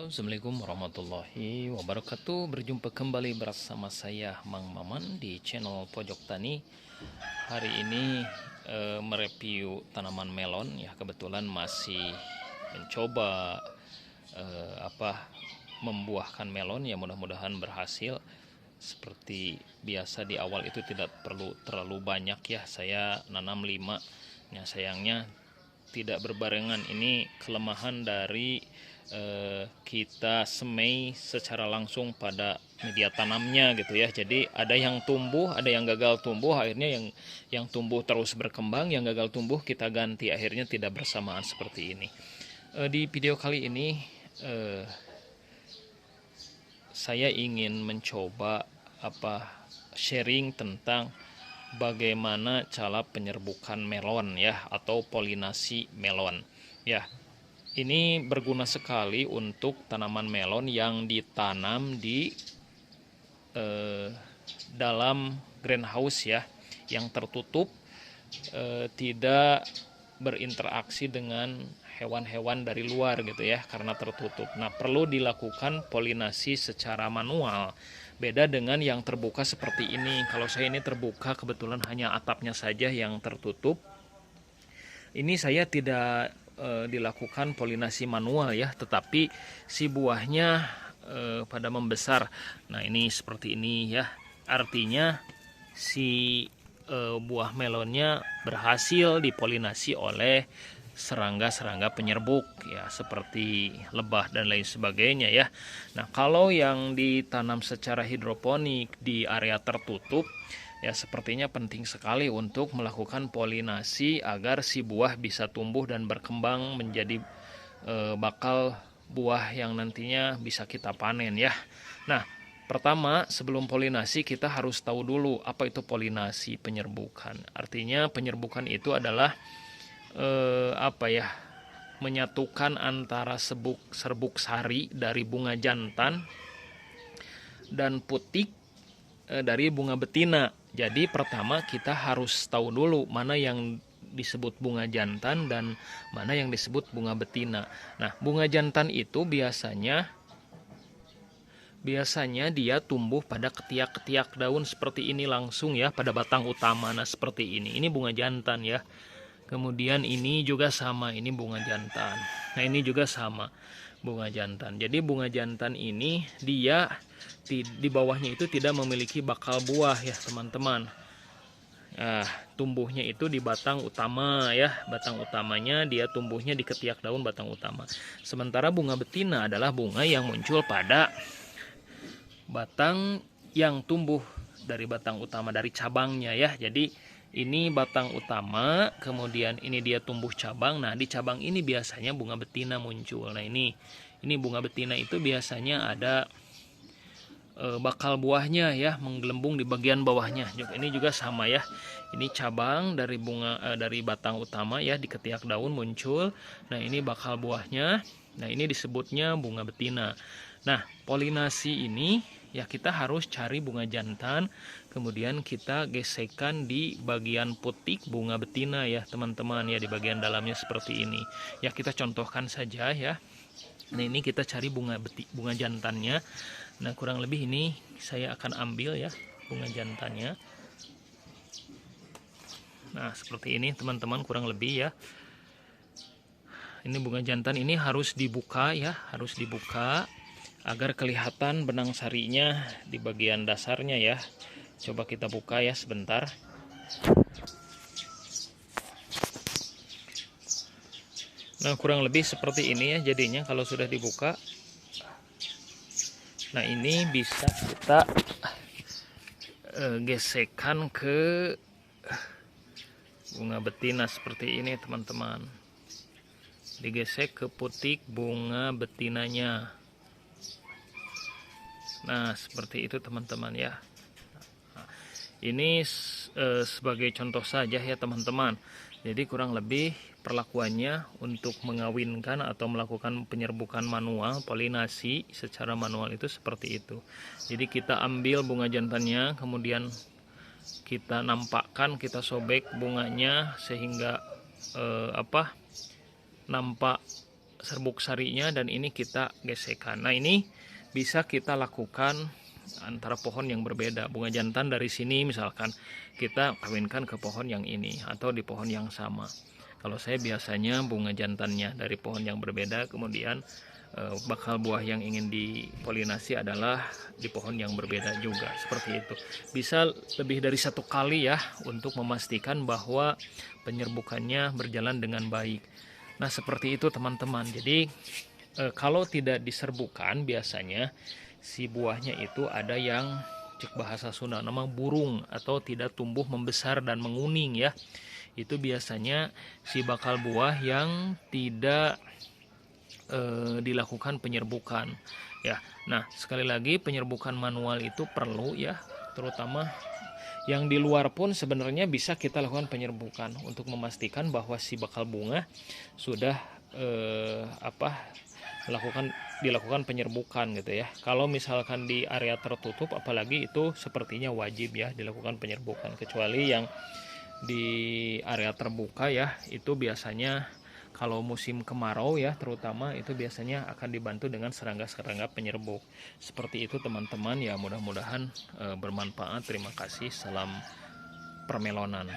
Halo, Assalamualaikum warahmatullahi wabarakatuh. Berjumpa kembali bersama saya Mang Maman di channel Pojok Tani. Hari ini mereview tanaman melon ya. Kebetulan masih mencoba membuahkan melon ya, mudah-mudahan berhasil. Seperti biasa di awal itu tidak perlu terlalu banyak ya. Saya nanam 5. Ya, sayangnya tidak berbarengan. Ini kelemahan dari kita semai secara langsung pada media tanamnya gitu ya. Jadi ada yang tumbuh, ada yang gagal tumbuh. Akhirnya yang tumbuh terus berkembang, yang gagal tumbuh kita ganti. Akhirnya tidak bersamaan seperti ini. Di video kali ini saya ingin mencoba sharing tentang bagaimana cara penyerbukan melon ya, atau polinasi melon ya. Ini berguna sekali untuk tanaman melon yang ditanam di dalam greenhouse ya, yang tertutup, tidak berinteraksi dengan hewan-hewan dari luar gitu ya, karena tertutup. Nah, perlu dilakukan polinasi secara manual. Beda dengan yang terbuka seperti ini. Kalau saya ini terbuka, kebetulan hanya atapnya saja yang tertutup. Ini saya tidak dilakukan polinasi manual ya, tetapi si buahnya pada membesar. Nah, ini seperti ini ya. Artinya si buah melonnya berhasil dipolinasi oleh serangga-serangga penyerbuk ya, seperti lebah dan lain sebagainya ya. Nah, kalau yang ditanam secara hidroponik di area tertutup ya, sepertinya penting sekali untuk melakukan polinasi agar si buah bisa tumbuh dan berkembang menjadi bakal buah yang nantinya bisa kita panen ya. Nah, pertama, sebelum polinasi kita harus tahu dulu apa itu polinasi penyerbukan. Artinya penyerbukan itu adalah menyatukan antara serbuk sari dari bunga jantan dan putik dari bunga betina. Jadi pertama kita harus tahu dulu mana yang disebut bunga jantan dan mana yang disebut bunga betina. Nah, bunga jantan itu biasanya dia tumbuh pada ketiak-ketiak daun seperti ini langsung ya, pada batang utama. Nah, seperti ini. Ini bunga jantan ya. Kemudian ini juga sama, ini bunga jantan. Nah, ini juga sama, bunga jantan. Jadi bunga jantan ini dia di bawahnya itu tidak memiliki bakal buah ya, teman-teman. Nah, tumbuhnya itu di batang utama ya. Batang utamanya dia tumbuhnya di ketiak daun batang utama. Sementara bunga betina adalah bunga yang muncul pada batang yang tumbuh dari batang utama, dari cabangnya ya. Jadi ini batang utama, kemudian ini dia tumbuh cabang. Nah, di cabang ini biasanya bunga betina muncul. Nah, ini bunga betina itu biasanya ada bakal buahnya ya, menggelembung di bagian bawahnya. Ini juga sama ya. Ini cabang dari bunga dari batang utama ya, di ketiak daun muncul. Nah, ini bakal buahnya. Nah, ini disebutnya bunga betina. Nah, polinasi ini ya, kita harus cari bunga jantan, kemudian kita gesekkan di bagian putik bunga betina ya, teman-teman ya, di bagian dalamnya seperti ini. Ya, kita contohkan saja ya. Nah, ini kita cari bunga jantannya. Nah, kurang lebih ini saya akan ambil ya bunga jantannya. Nah, seperti ini teman-teman, kurang lebih ya. Ini bunga jantan, ini harus dibuka ya, harus dibuka agar kelihatan benang sarinya di bagian dasarnya ya. Coba kita buka ya sebentar. Nah, kurang lebih seperti ini ya jadinya kalau sudah dibuka. Nah, ini bisa kita gesekkan ke bunga betina seperti ini, teman-teman. Digesek ke putik bunga betinanya. Nah, seperti itu teman-teman ya. Ini sebagai contoh saja ya, teman-teman. Jadi kurang lebih perlakuannya untuk mengawinkan atau melakukan penyerbukan manual, polinasi secara manual itu seperti itu. Jadi kita ambil bunga jantannya, kemudian kita nampakkan, kita sobek bunganya sehingga nampak serbuk sarinya dan ini kita gesekkan. Nah, ini bisa kita lakukan antara pohon yang berbeda. Bunga jantan dari sini misalkan kita kawinkan ke pohon yang ini atau di pohon yang sama. Kalau saya biasanya bunga jantannya dari pohon yang berbeda, kemudian bakal buah yang ingin dipolinasi adalah di pohon yang berbeda juga, seperti itu. Bisa lebih dari satu kali ya untuk memastikan bahwa penyerbukannya berjalan dengan baik. Nah, seperti itu teman-teman. Jadi kalau tidak diserbukan biasanya si buahnya itu ada yang cek bahasa Sunda nama burung atau tidak tumbuh membesar dan menguning ya. Itu biasanya si bakal buah yang tidak dilakukan penyerbukan ya. Nah, sekali lagi penyerbukan manual itu perlu ya, terutama yang di luar pun sebenarnya bisa kita lakukan penyerbukan untuk memastikan bahwa si bakal bunga sudah dilakukan penyerbukan gitu ya. Kalau misalkan di area tertutup apalagi itu sepertinya wajib ya dilakukan penyerbukan, kecuali yang di area terbuka ya, itu biasanya kalau musim kemarau ya terutama itu biasanya akan dibantu dengan serangga-serangga penyerbuk. Seperti itu teman-teman ya, mudah-mudahan bermanfaat. Terima kasih, salam permelonan.